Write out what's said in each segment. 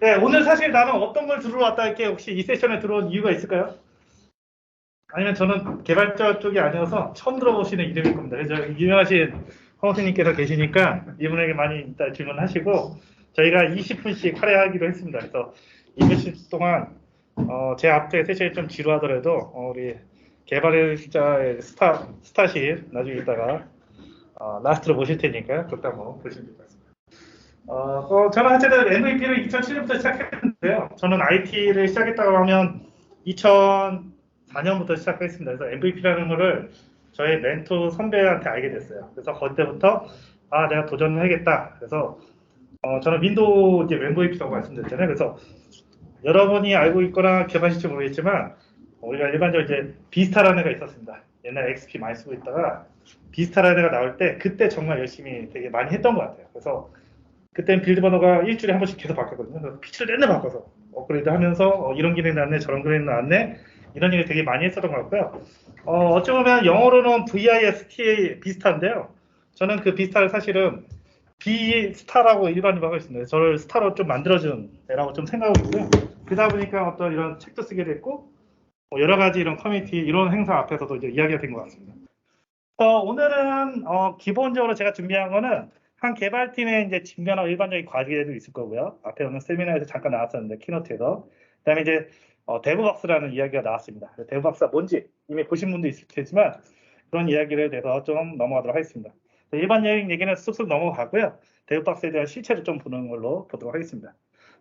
네, 오늘 사실 나는 어떤 걸 들어왔다 할게 혹시 이 세션에 들어온 이유가 있을까요? 아니면 저는 개발자 쪽이 아니어서 처음 들어보시는 이름일 겁니다. 그래서 유명하신 허우스님께서 계시니까 이분에게 많이 이따 질문하시고 저희가 20분씩 할애하기로 했습니다. 그래서 20분 동안 제 앞에 세션이 좀 지루하더라도 우리 개발자의 스타십 나중에 이따가 라스트로 모실 테니까 그때 한번 보시면 될 것 같습니다. 저는 어쨌든 MVP를 2007년부터 시작했는데요. 저는 IT를 시작했다고 하면 2004년부터 시작했습니다. 그래서 MVP라는 거를 저희 멘토 선배한테 알게 됐어요. 그래서 그때부터 내가 도전을 해야겠다. 그래서 저는 윈도우 이제 MVP라고 말씀드렸잖아요. 그래서 여러분이 알고 있거나 개발실지 모르겠지만 우리가 일반적으로 이제 비스타라는 애가 있었습니다. 옛날 XP 많이 쓰고 있다가 비스타라는 애가 나올 때 그때 정말 열심히 되게 많이 했던 것 같아요. 그래서 그땐 빌드 번호가 일주일에 한 번씩 계속 바뀌었거든요. 그래서 피치를 맨날 바꿔서 업그레이드 하면서 이런 기능이 나왔네, 저런 기능이 나왔네, 이런 일을 되게 많이 했었던 것 같고요. 어찌 보면 영어로는 VISTA 비스타인데요. 저는 그 비스타를 사실은 비스타라고 일반적으로 하고 있습니다. 저를 스타로 좀 만들어준 애라고 좀 생각하고 있고요. 그러다 보니까 어떤 이런 책도 쓰게 됐고, 여러 가지 이런 커뮤니티, 이런 행사 앞에서도 이제 이야기가 된 것 같습니다. 오늘은 기본적으로 제가 준비한 거는 한 개발팀의 이제 진변하고 일반적인 과제도 있을 거고요. 앞에 오늘 세미나에서 잠깐 나왔었는데 키노트에서 그다음에 이제 데브박스라는 이야기가 나왔습니다. 데브박스가 뭔지 이미 보신 분도 있을 테지만 그런 이야기를 내서 좀 넘어가도록 하겠습니다. 일반적인 얘기는 쑥쑥 넘어가고요. 데브박스에 대한 실체를 좀 보는 걸로 보도록 하겠습니다.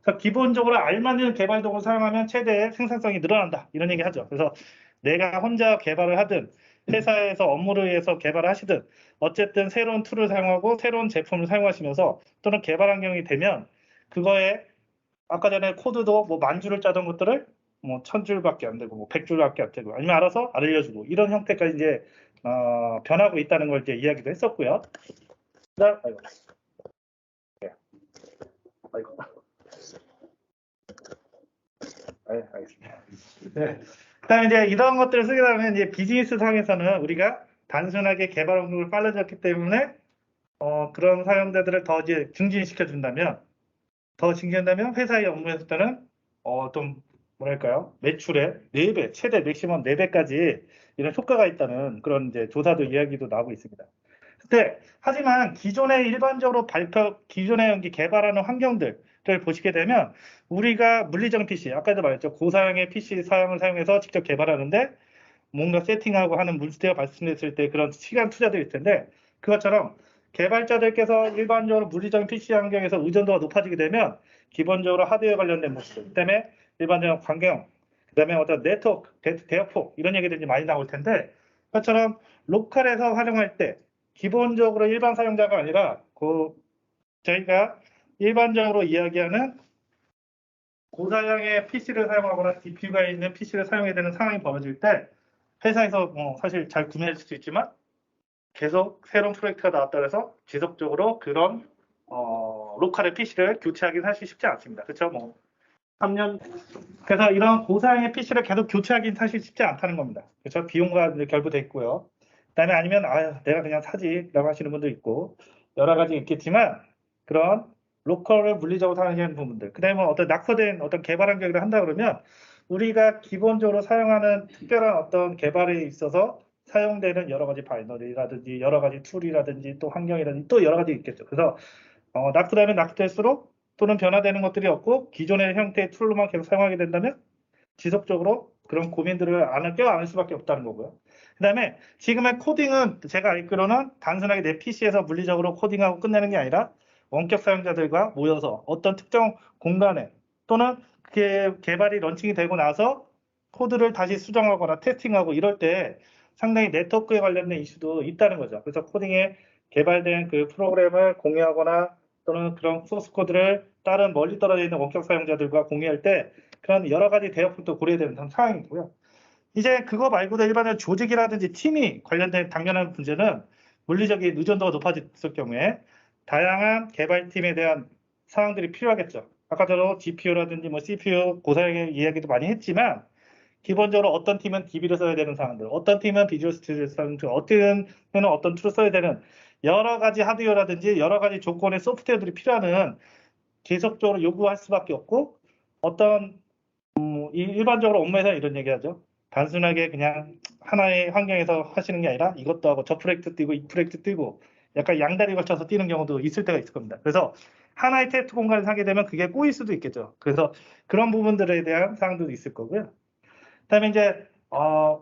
그래서 기본적으로 알맞는 개발 도구를 사용하면 최대 생산성이 늘어난다 이런 얘기 하죠. 그래서 내가 혼자 개발을 하든 회사에서 업무를 위해서 개발을 하시든 어쨌든 새로운 툴을 사용하고 새로운 제품을 사용하시면서 또는 개발 환경이 되면 그거에 아까 전에 코드도 뭐 10,000줄을 짜던 것들을 뭐 1,000줄밖에 안 되고 뭐 100줄밖에 안 되고 아니면 알아서 알려주고 이런 형태까지 이제 변하고 있다는 걸 이제 이야기도 했었고요. 아이고. 네. 아이고. 네, 알겠습니다. 네. 그다음에 이제 이런 것들을 쓰게 되면 이제 비즈니스 상에서는 우리가 단순하게 개발 업무를 빨라졌기 때문에 그런 사용자들을 더 이제 증진시켜 준다면 회사의 업무에서는 좀 뭐랄까요 매출의 4배 최대 맥시멈 4배까지 이런 효과가 있다는 그런 이제 조사도 이야기도 나오고 있습니다. 근데 하지만 기존의 일반적으로 기존의 개발하는 환경들을 보시게 되면 우리가 물리적 PC 아까도 말했죠 고사양의 PC 사양을 사용해서 직접 개발하는데 뭔가 세팅하고 하는 문제가 발생했을 때 그런 시간 투자들이 있을 텐데 그것처럼 개발자들께서 일반적으로 물리적인 PC 환경에서 의존도가 높아지게 되면 기본적으로 하드웨어 관련된 모습들 그다음에 일반적인 환경 그다음에 어떤 네트워크 대역폭 이런 얘기들이 많이 나올 텐데 그것처럼 로컬에서 활용할 때 기본적으로 일반 사용자가 아니라 저희가 일반적으로 이야기하는 고사양의 PC를 사용하거나 DPU가 있는 PC를 사용해야 되는 상황이 벌어질 때 회사에서 사실 잘 구매할 수 있지만 계속 새로운 프로젝트가 나왔다 해서 지속적으로 그런 로컬의 PC를 교체하기는 사실 쉽지 않습니다. 그렇죠? 뭐 3년 그래서 이런 고사양의 PC를 계속 교체하기는 사실 쉽지 않다는 겁니다. 그렇죠? 비용과 결부돼 있고요. 그다음에 아니면 내가 그냥 사지라고 하시는 분도 있고 여러 가지 있겠지만 그런 로컬을 물리적으로 사용하는 부분들 그다음에 어떤 낙서된 어떤 개발 환경을 한다 그러면 우리가 기본적으로 사용하는 특별한 어떤 개발에 있어서 사용되는 여러 가지 바이너리라든지 여러 가지 툴이라든지 또 환경이라든지 또 여러 가지 있겠죠. 그래서 낙서되면 낙서될수록 또는 변화되는 것들이 없고 기존의 형태의 툴로만 계속 사용하게 된다면 지속적으로 그런 고민들을 껴안을 수밖에 없다는 거고요. 그다음에 지금의 코딩은 제가 알기로는 단순하게 내 PC에서 물리적으로 코딩하고 끝내는 게 아니라 원격 사용자들과 모여서 어떤 특정 공간에 또는 그게 개발이 런칭이 되고 나서 코드를 다시 수정하거나 테스팅하고 이럴 때 상당히 네트워크에 관련된 이슈도 있다는 거죠. 그래서 코딩에 개발된 그 프로그램을 공유하거나 또는 그런 소스 코드를 다른 멀리 떨어져 있는 원격 사용자들과 공유할 때 그런 여러 가지 대역폭도 고려되는 상황이고요. 이제 그거 말고도 일반적인 조직이라든지 팀이 관련된 당면한 문제는 물리적인 의존도가 높아졌을 경우에 다양한 개발팀에 대한 상황들이 필요하겠죠. 아까도 GPU라든지 뭐 CPU 고사양의 이야기도 많이 했지만 기본적으로 어떤 팀은 DB를 써야 되는 상황들, 어떤 팀은 비주얼 스튜디오를 써야 되는, 어떤 팀은 어떤 툴을 써야 되는 여러 가지 하드웨어라든지 여러 가지 조건의 소프트웨어들이 필요한 계속적으로 요구할 수밖에 없고 어떤 일반적으로 업무에서 이런 얘기하죠. 단순하게 그냥 하나의 환경에서 하시는 게 아니라 이것도 하고 저 프로젝트 뛰고 이 프로젝트 뛰고 약간 양다리 걸쳐서 뛰는 경우도 있을 때가 있을 겁니다. 그래서 하나의 테스트 공간을 하게 되면 그게 꼬일 수도 있겠죠. 그래서 그런 부분들에 대한 사항도 있을 거고요. 그다음에 이제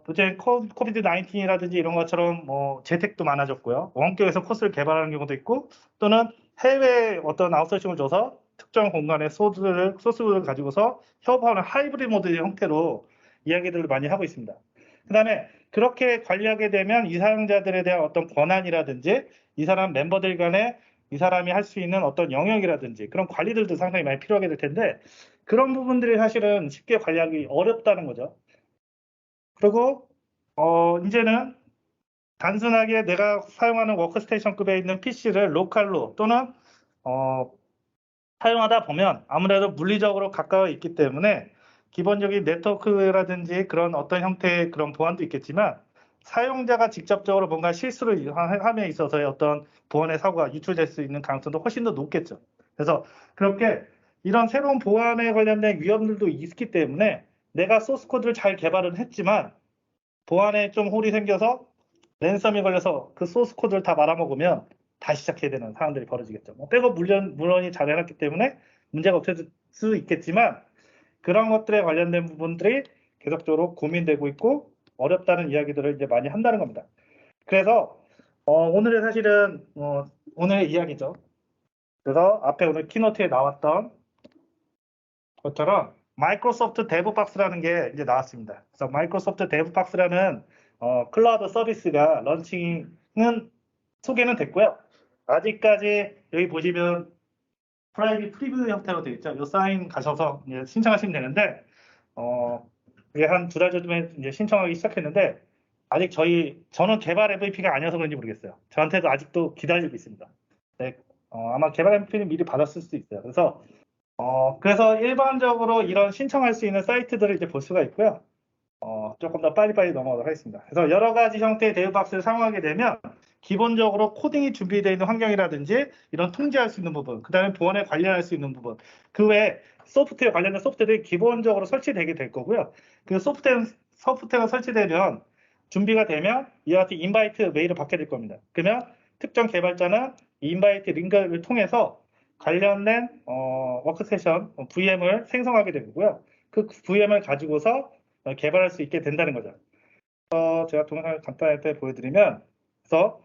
요즘 코비드 19이라든지 이런 것처럼 뭐 재택도 많아졌고요. 원격에서 코스를 개발하는 경우도 있고 또는 해외 어떤 아웃소싱을 줘서 특정 공간의 소스를 가지고서 협업하는 하이브리드 모드의 형태로 이야기들을 많이 하고 있습니다. 그다음에 그렇게 관리하게 되면 이 사용자들에 대한 어떤 권한이라든지 이 사람 멤버들 간에 이 사람이 할 수 있는 어떤 영역이라든지 그런 관리들도 상당히 많이 필요하게 될 텐데 그런 부분들이 사실은 쉽게 관리하기 어렵다는 거죠. 그리고 이제는 단순하게 내가 사용하는 워크스테이션급에 있는 PC를 로컬로 또는 사용하다 보면 아무래도 물리적으로 가까워 있기 때문에 기본적인 네트워크라든지 그런 어떤 형태의 그런 보안도 있겠지만 사용자가 직접적으로 뭔가 실수를 함에 있어서의 어떤 보안의 사고가 유출될 수 있는 가능성도 훨씬 더 높겠죠. 그래서 그렇게 이런 새로운 보안에 관련된 위험들도 있기 때문에 내가 소스 코드를 잘 개발은 했지만 보안에 좀 홀이 생겨서 랜섬이 걸려서 그 소스 코드를 다 말아먹으면 다시 시작해야 되는 상황들이 벌어지겠죠. 뭐 백업 물론이 잘 해놨기 때문에 문제가 없을 수 있겠지만 그런 것들에 관련된 부분들이 계속적으로 고민되고 있고 어렵다는 이야기들을 이제 많이 한다는 겁니다. 그래서 오늘의 사실은 오늘의 이야기죠. 그래서 앞에 오늘 키노트에 나왔던 것처럼 마이크로소프트 데브박스라는 게 이제 나왔습니다. 그래서 마이크로소프트 데브박스라는 클라우드 서비스가 런칭은 소개는 됐고요. 아직까지 여기 보시면 프라이빗 프리뷰 형태로 되어 있죠. 이 사인 가셔서 이제 신청하시면 되는데 이게 한 2달 전에 이제 신청하기 시작했는데 아직 저는 개발 MVP가 아니어서 그런지 모르겠어요. 저한테도 아직도 기다리고 있습니다. 네, 아마 개발 MVP는 미리 받았을 수도 있어요. 그래서 일반적으로 이런 신청할 수 있는 사이트들을 이제 볼 수가 있고요. 조금 더 빨리빨리 넘어가도록 하겠습니다. 그래서 여러 가지 형태의 데브박스를 사용하게 되면 기본적으로 코딩이 준비되어 있는 환경이라든지 이런 통제할 수 있는 부분, 그 다음에 보안에 관련할 수 있는 부분, 그 외에 소프트웨어 관련된 소프트웨어들이 기본적으로 설치되게 될 거고요. 그 소프트웨어가 설치되면 준비가 되면 이와 같이 인바이트 메일을 받게 될 겁니다. 그러면 특정 개발자는 이 인바이트 링크를 통해서 관련된 워크세션 VM을 생성하게 되고요. 그 VM을 가지고서 개발할 수 있게 된다는 거죠. 제가 동영상을 간단하게 보여드리면 그래서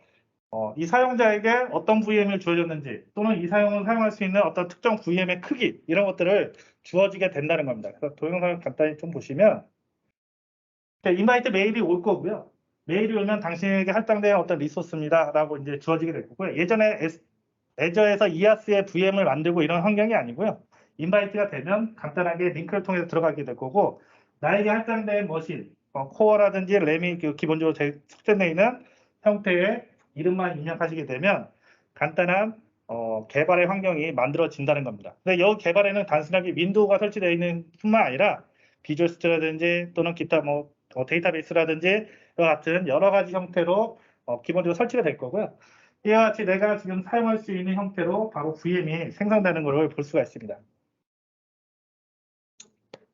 이 사용자에게 어떤 VM을 주어졌는지 또는 이 사용을 사용할 수 있는 어떤 특정 VM의 크기 이런 것들을 주어지게 된다는 겁니다. 그래서 동영상을 간단히 좀 보시면 인바이트 메일이 올 거고요. 메일이 오면 당신에게 할당된 어떤 리소스입니다 라고 이제 주어지게 될 거고요. 예전에 애저에서 이아스의 VM을 만들고 이런 환경이 아니고요. 인바이트가 되면 간단하게 링크를 통해서 들어가게 될 거고 나에게 할당된 머신, 코어라든지 램이 기본적으로 석전되어 있는 형태의 이름만 입력하시게 되면 간단한 개발의 환경이 만들어진다는 겁니다. 근데 이 개발에는 단순하게 윈도우가 설치되어 있는 뿐만 아니라 비주얼 스튜디오라든지 또는 기타 데이터베이스라든지 같은 여러 가지 형태로 기본적으로 설치가 될 거고요. 이와 같이 내가 지금 사용할 수 있는 형태로 바로 VM이 생성되는 것을 볼 수가 있습니다.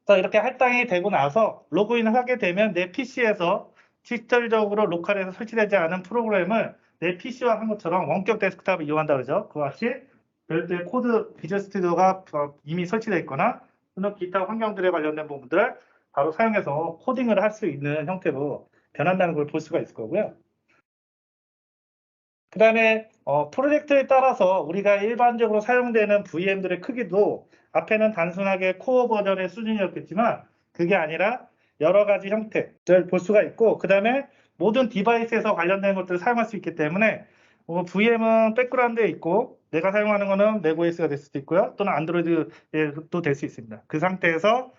그래서 이렇게 할당이 되고 나서 로그인을 하게 되면 내 PC에서 직접적으로 로컬에서 설치되지 않은 프로그램을 내 PC와 한 것처럼 원격 데스크탑을 이용한다 그러죠. 그와 같이 별도의 코드 비주얼 스튜디오가 이미 설치되어 있거나 또는 기타 환경들에 관련된 부분들을 바로 사용해서 코딩을 할 수 있는 형태로 변한다는 걸 볼 수가 있을 거고요. 그 다음에 프로젝트에 따라서 우리가 일반적으로 사용되는 VM들의 크기도 앞에는 단순하게 코어 버전의 수준이었겠지만 그게 아니라 여러 가지 형태를 볼 수가 있고 그 다음에 모든 디바이스에서 관련된 것들을 사용할 수 있기 때문에 VM은 백그라운드에 있고 내가 사용하는 거는 맥OS가 될 수도 있고요 또는 안드로이드도 될 수 있습니다. 그 상태에서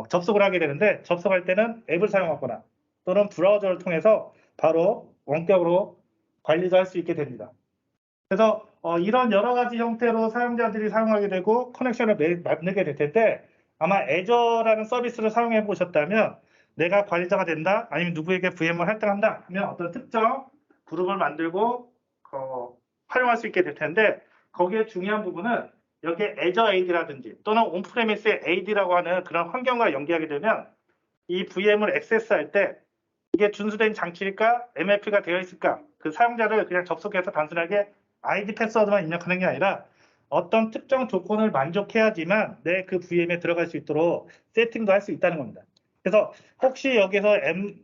접속을 하게 되는데 접속할 때는 앱을 사용하거나 또는 브라우저를 통해서 바로 원격으로 관리도 할 수 있게 됩니다. 그래서 이런 여러 가지 형태로 사용자들이 사용하게 되고 커넥션을 만들게 될 텐데 아마 애저라는 서비스를 사용해 보셨다면 내가 관리자가 된다 아니면 누구에게 VM을 할당한다 하면 어떤 특정 그룹을 만들고 활용할 수 있게 될 텐데 거기에 중요한 부분은 여기에 Azure AD라든지 또는 온프레미스의 AD라고 하는 그런 환경과 연계하게 되면 이 VM을 액세스할 때 이게 준수된 장치일까? MFP가 되어 있을까? 그 사용자를 그냥 접속해서 단순하게 아이디 패스워드만 입력하는 게 아니라 어떤 특정 조건을 만족해야지만 내 그 VM에 들어갈 수 있도록 세팅도 할 수 있다는 겁니다. 그래서 혹시 여기서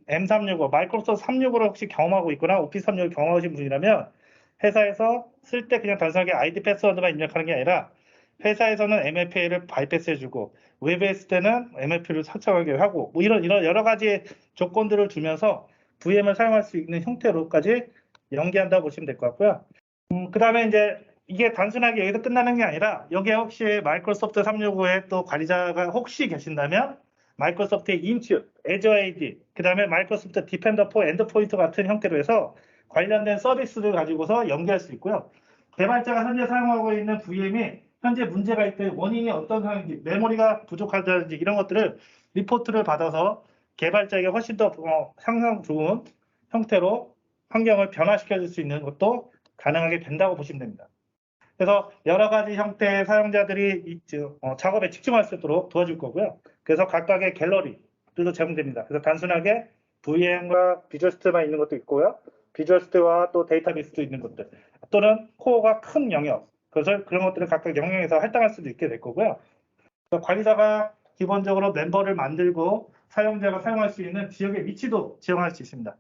M365, 마이크로소프트 365를 혹시 경험하고 있거나 오피스 365를 경험하신 분이라면 회사에서 쓸 때 그냥 단순하게 아이디 패스워드만 입력하는 게 아니라 회사에서는 MFA를 바이패스해주고 웹에 있을 때는 MFP를 설정하게 하고 뭐 이런 여러 가지 조건들을 주면서 VM을 사용할 수 있는 형태로까지 연계한다고 보시면 될 것 같고요. 그 다음에 이제 이게 단순하게 여기서 끝나는 게 아니라 여기에 혹시 마이크로소프트 365에 또 관리자가 혹시 계신다면 마이크로소프트의 인튜, Azure AD, 그 다음에 마이크로소프트 디펜더 4 엔드포인트 같은 형태로 해서 관련된 서비스를 가지고서 연계할 수 있고요. 개발자가 현재 사용하고 있는 VM이 현재 문제가 있든 원인이 어떤 상황인지 메모리가 부족하다든지 이런 것들을 리포트를 받아서 개발자에게 훨씬 더 상상 좋은 형태로 환경을 변화시켜 줄 수 있는 것도 가능하게 된다고 보시면 됩니다. 그래서 여러 가지 형태의 사용자들이 작업에 집중할 수 있도록 도와줄 거고요. 그래서 각각의 갤러리들도 제공됩니다. 그래서 단순하게 VM과 비주얼 스튜디오만 있는 것도 있고요. 비주얼 스튜디오와 또 데이터베이스도 있는 것들 또는 코어가 큰 영역 그래서 그런 것들을 각각 영역에서 할당할 수도 있게 될 거고요. 관리자가 기본적으로 멤버를 만들고 사용자가 사용할 수 있는 지역의 위치도 지정할 수 있습니다.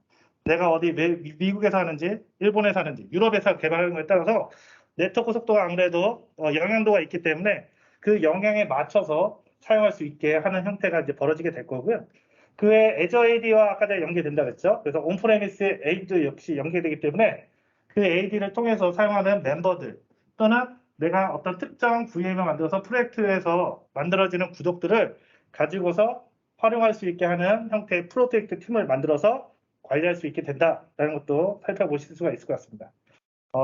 내가 어디 미국에서 하는지 일본에서 하는지 유럽에서 개발하는 것에 따라서 네트워크 속도가 아무래도 영향도가 있기 때문에 그 영향에 맞춰서 사용할 수 있게 하는 형태가 이제 벌어지게 될 거고요. 그 외에 Azure AD와 아까 전에 연계된다고 했죠. 그래서 온프레미스 AD도 역시 연계되기 때문에 그 AD를 통해서 사용하는 멤버들 또는 내가 어떤 특정 VM을 만들어서 프로젝트에서 만들어지는 구독들을 가지고서 활용할 수 있게 하는 형태의 프로젝트 팀을 만들어서 관리할 수 있게 된다라는 것도 살펴보실 수가 있을 것 같습니다.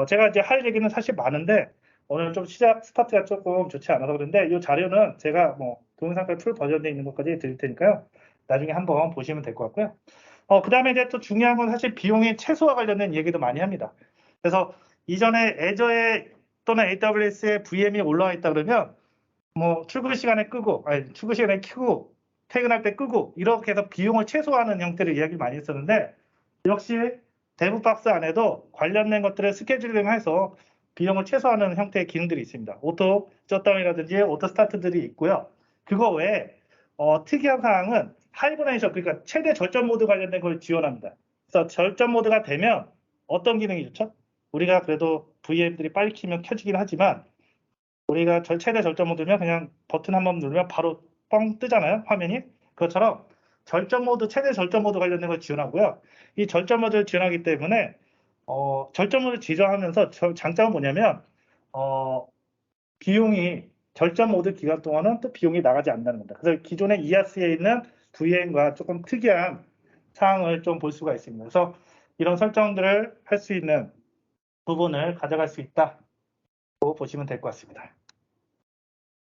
제가 이제 할 얘기는 사실 많은데 오늘 좀 시작 스타트가 조금 좋지 않아서 그런데 이 자료는 제가 뭐 동영상까지 풀 버전되어 있는 것까지 드릴 테니까요. 나중에 한번 보시면 될 것 같고요. 그 다음에 이제 또 중요한 건 사실 비용의 최소화 관련된 얘기도 많이 합니다. 그래서 이전에 애저에 또는 AWS에 VM이 올라와 있다 그러면 뭐 출근 시간에 끄고 출근 시간에 켜고 퇴근할 때 끄고 이렇게 해서 비용을 최소화하는 형태를 이야기를 많이 했었는데 역시 데브박스 안에도 관련된 것들을 스케줄링해서 비용을 최소화하는 형태의 기능들이 있습니다. 오토 셧다운이라든지 오토 스타트들이 있고요. 그거 외에 특이한 사항은 하이버네이션 그러니까 최대 절전 모드 관련된 걸 지원합니다. 그래서 절전 모드가 되면 어떤 기능이 좋죠? 우리가 그래도 VM들이 빨리 키면 켜지긴 하지만 우리가 최대 절전 모드면 그냥 버튼 한번 누르면 바로 뻥 뜨잖아요, 화면이. 그것처럼 절전 모드, 최대 절전 모드 관련된 걸 지원하고요. 이 절전 모드를 지원하기 때문에 절전 모드 지정하면서 장점은 뭐냐면 비용이 절전 모드 기간 동안은 또 비용이 나가지 않는다는 겁니다. 그래서 기존의 ERC에 있는 VM과 조금 특이한 사항을 좀 볼 수가 있습니다. 그래서 이런 설정들을 할 수 있는 부분을 가져갈 수 있다고 보시면 될 것 같습니다.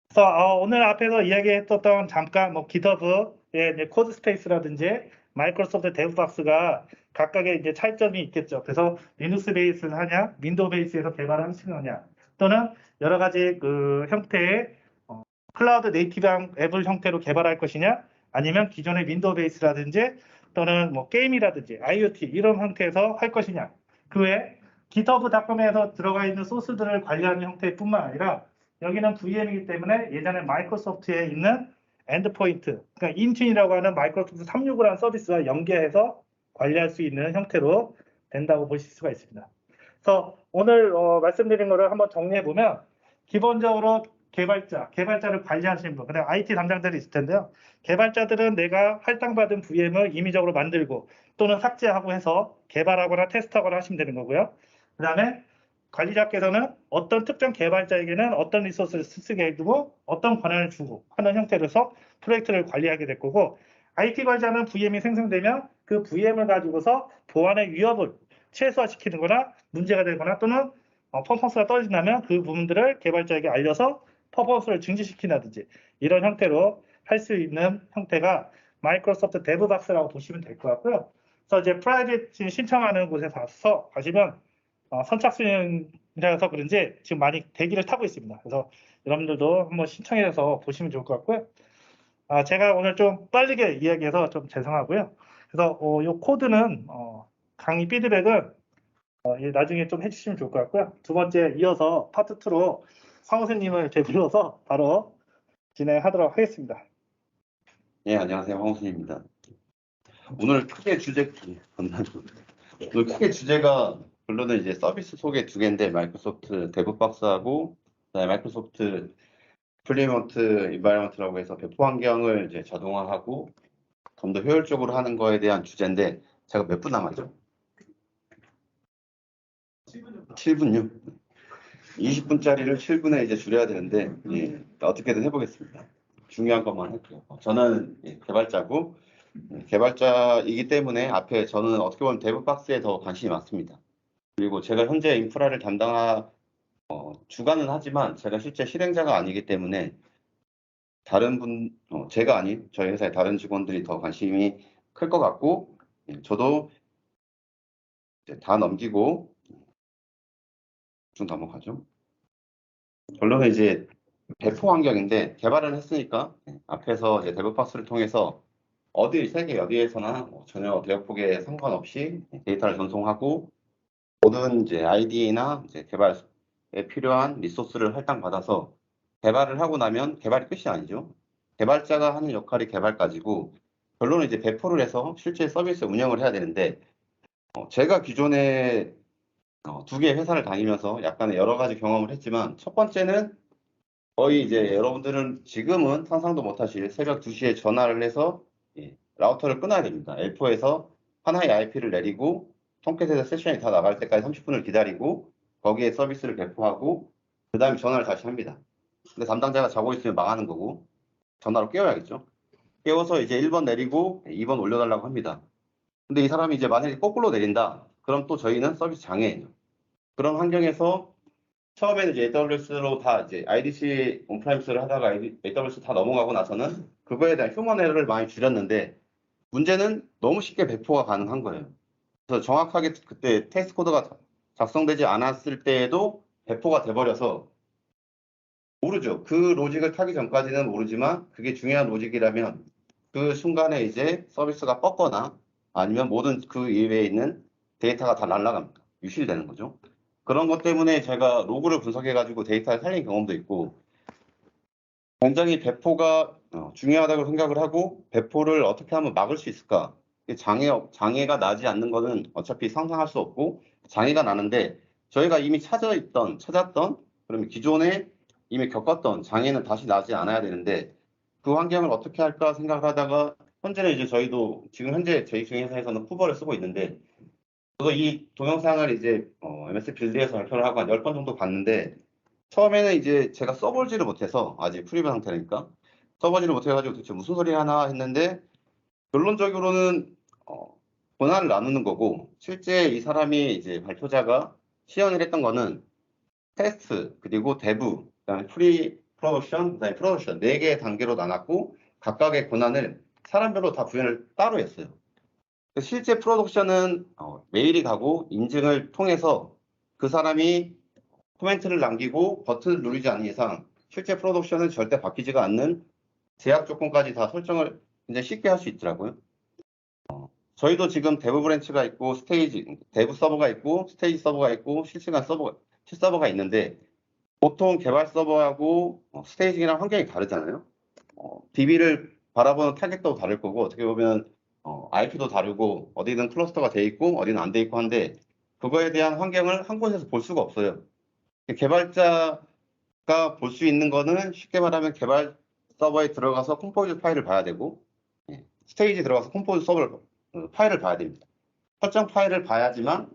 그래서 오늘 앞에서 이야기했었던 잠깐 뭐 GitHub의 코드 스페이스라든지 마이크로소프트 데브박스가 각각의 이제 차이점이 있겠죠. 그래서 리눅스 베이스를 하냐, 윈도우 베이스에서 개발을 하시느냐, 또는 여러 가지 그 형태의 클라우드 네이티브 앱을 형태로 개발할 것이냐, 아니면 기존의 윈도우 베이스라든지 또는 뭐 게임이라든지 IoT 이런 형태에서 할 것이냐. 그 외에 GitHub.com에서 들어가 있는 소스들을 관리하는 형태뿐만 아니라 여기는 VM이기 때문에 예전에 마이크로소프트에 있는 엔드포인트, 그러니까 인튠이라고 하는 마이크로소프트 365라는 서비스와 연계해서 관리할 수 있는 형태로 된다고 보실 수가 있습니다. 그래서 오늘 말씀드린 거를 한번 정리해 보면 기본적으로 개발자를 관리하시는 분, 그다음 IT 담당자들이 있을 텐데요. 개발자들은 내가 할당받은 VM을 임의적으로 만들고 또는 삭제하고 해서 개발하거나 테스트하거나 하시면 되는 거고요. 그다음에 관리자께서는 어떤 특정 개발자에게는 어떤 리소스를 쓰게 해두고 어떤 권한을 주고 하는 형태로서 프로젝트를 관리하게 될 거고 IT 관리자는 VM이 생성되면 그 VM을 가지고서 보안의 위협을 최소화시키는 거나 문제가 되거나 또는 퍼포먼스가 떨어진다면 그 부분들을 개발자에게 알려서 퍼포먼스를 증진시킨다든지 이런 형태로 할 수 있는 형태가 마이크로소프트 데브박스라고 보시면 될 것 같고요. 그래서 이제 프라이빗 신청하는 곳에 가서 가시면 선착순이라서 그런지 지금 많이 대기를 타고 있습니다. 그래서 여러분들도 한번 신청해서 보시면 좋을 것 같고요. 제가 오늘 좀 빠르게 이야기해서 좀 죄송하고요. 그래서 이 코드는 강의 피드백은 나중에 좀 해주시면 좋을 것 같고요. 두 번째 이어서 파트 2로 황우수님을 불러서 바로 진행하도록 하겠습니다. 예, 안녕하세요. 황우순입니다. 오늘 크게 오늘 크게 주제가 결론은 이제 서비스 소개 두 개인데 마이크로소프트 데브박스하고 그다음에 마이크로소프트 플리먼트 인바이러먼트라고 해서 배포 환경을 이제 자동화하고 좀 더 효율적으로 하는 거에 대한 주제인데 제가 몇 분 남았죠? 7분요. 20분짜리를 7분에 이제 줄여야 되는데 어떻게든 해보겠습니다. 중요한 것만 할게요. 저는 개발자고 개발자이기 때문에 앞에 저는 어떻게 보면 데브박스에 더 관심이 많습니다. 그리고 제가 현재 인프라를 주관은 하지만 제가 실제 실행자가 아니기 때문에 제가 아닌 저희 회사의 다른 직원들이 더 관심이 클 것 같고 저도 이제 다 넘기고 좀 넘어가죠. 결론은 이제 배포 환경인데 개발을 했으니까 앞에서 이제 데브박스를 통해서 세계 어디에서나 전혀 대역폭에 상관없이 데이터를 전송하고 모든 이제 ID나 이제 개발에 필요한 리소스를 할당받아서 개발을 하고 나면 개발이 끝이 아니죠. 개발자가 하는 역할이 개발까지고 결론은 이제 배포를 해서 실제 서비스 운영을 해야 되는데 제가 기존에 두 개의 회사를 다니면서 약간의 여러 가지 경험을 했지만 첫 번째는 거의 이제 여러분들은 지금은 상상도 못하실 새벽 2시에 전화를 해서 라우터를 끊어야 됩니다. L4에서 하나의 IP를 내리고 통켓에서 세션이 다 나갈 때까지 30분을 기다리고 거기에 서비스를 배포하고 그 다음에 전화를 다시 합니다. 근데 담당자가 자고 있으면 망하는 거고 전화로 깨워야겠죠. 깨워서 이제 1번 내리고 2번 올려달라고 합니다. 근데 이 사람이 이제 만약에 거꾸로 내린다. 그럼 또 저희는 서비스 장애예요. 그런 환경에서 처음에는 이제 AWS로 다 이제 IDC 온프라임스를 하다가 AWS 다 넘어가고 나서는 그거에 대한 휴먼 에러를 많이 줄였는데 문제는 너무 쉽게 배포가 가능한 거예요. 그래서 정확하게 그때 테스트 코드가 작성되지 않았을 때에도 배포가 돼버려서 모르죠. 그 로직을 타기 전까지는 모르지만 그게 중요한 로직이라면 그 순간에 이제 서비스가 뻗거나 아니면 모든 그 이외에 있는 데이터가 다 날아갑니다. 유실되는 거죠. 그런 것 때문에 제가 로그를 분석해가지고 데이터를 살린 경험도 있고 굉장히 배포가 중요하다고 생각을 하고 배포를 어떻게 하면 막을 수 있을까? 장애가 나지 않는 거는 어차피 상상할 수 없고 장애가 나는데 저희가 이미 찾았던 그러면 기존에 이미 겪었던 장애는 다시 나지 않아야 되는데 그 환경을 어떻게 할까 생각을 하다가 현재는 이제 저희도 지금 현재 저희 중에 회사에서는 쿠버를 쓰고 있는데 이 동영상을 이제 MS 빌드에서 발표를 하고 한 10번 정도 봤는데 처음에는 이제 제가 써보지를 못해서 아직 프리뷰 상태니까 써보지를 못해가지고 도대체 무슨 소리 하나 했는데 결론적으로는 권한을 나누는 거고 실제 이 사람이 이제 발표자가 시연을 했던 거는 테스트 그리고 데브 그다음에 프리 프로덕션 그다음에 프로덕션 4개의 단계로 나눴고 각각의 권한을 사람별로 다 구현을 따로 했어요. 실제 프로덕션은 메일이 가고 인증을 통해서 그 사람이 코멘트를 남기고 버튼을 누르지 않는 이상 실제 프로덕션은 절대 바뀌지가 않는 제약 조건까지 다 설정을 굉장히 쉽게 할 수 있더라고요. 저희도 지금 데브 브랜치가 있고 데브 서버가 있고 스테이지 서버가 있고 실서버가 있는데 보통 개발 서버하고 스테이징이랑 환경이 다르잖아요. DB를 바라보는 타겟도 다를 거고 어떻게 보면 IP도 다르고 어디는 클러스터가 돼 있고 어디는 안 돼 있고 한데 그거에 대한 환경을 한 곳에서 볼 수가 없어요. 개발자가 볼 수 있는 거는 쉽게 말하면 개발 서버에 들어가서 컴포즈 파일을 봐야 되고 스테이지 들어가서 컴포즈 파일을 봐야 됩니다. 설정 파일을 봐야지만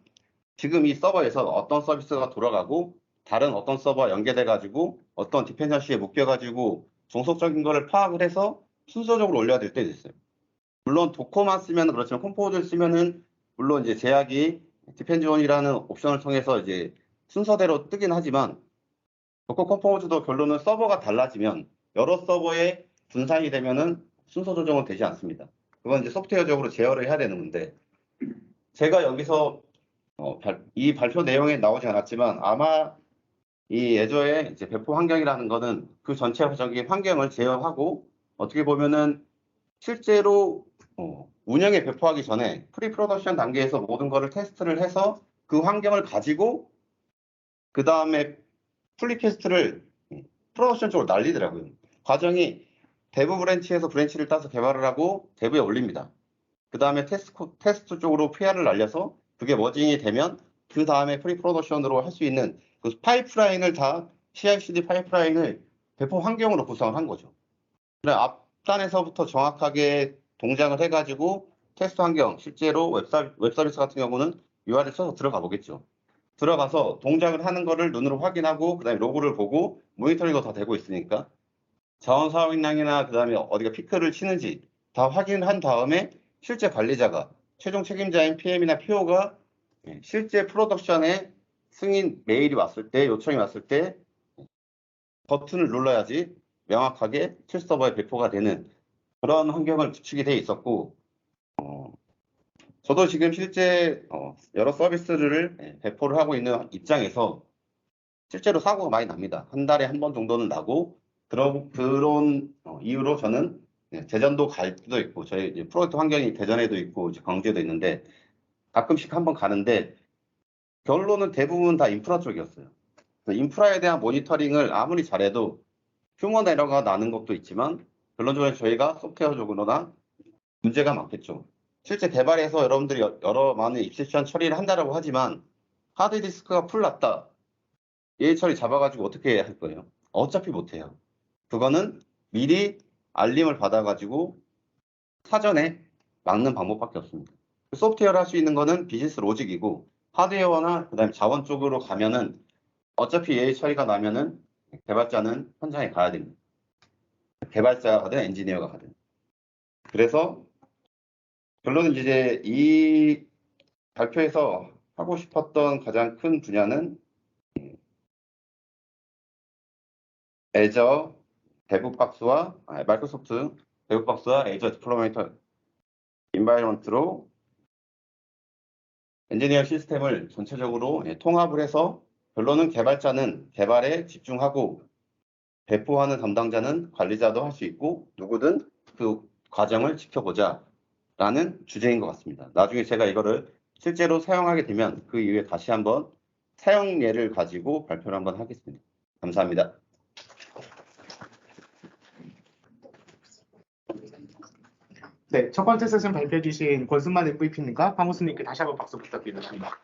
지금 이 서버에서 어떤 서비스가 돌아가고 다른 어떤 서버와 연계돼 가지고 어떤 디펜던시에 묶여 가지고 종속적인 거를 파악을 해서 순서적으로 올려야 될 때도 있어요. 물론 도커만 쓰면 그렇지만 컴포즈를 쓰면은 물론 이제 제약이 디펜전이라는 옵션을 통해서 이제 순서대로 뜨긴 하지만 도커 컴포즈도 결론은 서버가 달라지면 여러 서버에 분산이 되면은 순서 조정은 되지 않습니다. 그건 이제 소프트웨어적으로 제어를 해야 되는 건데 제가 여기서 이 발표 내용에 나오지 않았지만 아마 이 애저의 이제 배포 환경이라는 거는 그 전체적인 환경을 제어하고 어떻게 보면은 실제로 운영에 배포하기 전에 프리 프로덕션 단계에서 모든 거를 테스트를 해서 그 환경을 가지고 그 다음에 풀리 테스트를 프로덕션 쪽으로 날리더라고요. 과정이 데브 브랜치에서 브랜치를 따서 개발을 하고 데브에 올립니다. 그 다음에 테스트 쪽으로 PR을 날려서 그게 머징이 되면 그 다음에 프리 프로덕션으로 할 수 있는 그 파이프라인을 다 CI/CD 파이프라인을 배포 환경으로 구성을 한 거죠. 그래 앞단에서부터 정확하게 동작을 해가지고 테스트 환경, 실제로 웹서비스 같은 경우는 URL 쳐서 들어가 보겠죠. 들어가서 동작을 하는 거를 눈으로 확인하고 그다음에 로그를 보고 모니터링도 다 되고 있으니까 자원 사용량이나 그다음에 어디가 피크를 치는지 다 확인한 다음에 실제 관리자가 최종 책임자인 PM이나 PO가 실제 프로덕션에 승인 메일이 왔을 때 요청이 왔을 때 버튼을 눌러야지 명확하게 실서버에 배포가 되는 그런 환경을 구축이 돼 있었고 저도 지금 실제 여러 서비스를 배포를 하고 있는 입장에서 실제로 사고가 많이 납니다. 한 달에 한 번 정도는 나고 그런 이유로 저는 대전도 갈 수도 있고 저희 이제 프로젝트 환경이 대전에도 있고 이제 광주에도 있는데 가끔씩 한번 가는데 결론은 대부분 다 인프라 쪽이었어요. 그래서 인프라에 대한 모니터링을 아무리 잘해도 휴먼 에러가 나는 것도 있지만 결론적으로 저희가 소프트웨어적으로나 문제가 많겠죠. 실제 개발에서 여러분들이 여러 많은 입세션 처리를 한다라고 하지만 하드디스크가 풀 났다. 얘 처리 잡아가지고 어떻게 할 거예요? 어차피 못해요. 그거는 미리 알림을 받아가지고 사전에 막는 방법밖에 없습니다. 소프트웨어를 할 수 있는 거는 비즈니스 로직이고 하드웨어나 그다음에 자원 쪽으로 가면은 어차피 얘 처리가 나면은 개발자는 현장에 가야 됩니다. 개발자가 가든 엔지니어가 가든. 그래서 결론은 이제 이 발표에서 하고 싶었던 가장 큰 분야는 애저 데브박스와 마이크로소프트 데브박스와 애저 디플로이먼트 인바이런먼트로 엔지니어 시스템을 전체적으로 통합을 해서 결론은 개발자는 개발에 집중하고 배포하는 담당자는 관리자도 할 수 있고 누구든 그 과정을 지켜보자 라는 주제인 것 같습니다. 나중에 제가 이거를 실제로 사용하게 되면 그 이후에 다시 한번 사용 예를 가지고 발표를 한번 하겠습니다. 감사합니다. 네, 첫 번째 세션 발표해 주신 권순만 MVP님과 황우수님께 다시 한번 박수 부탁드리겠습니다.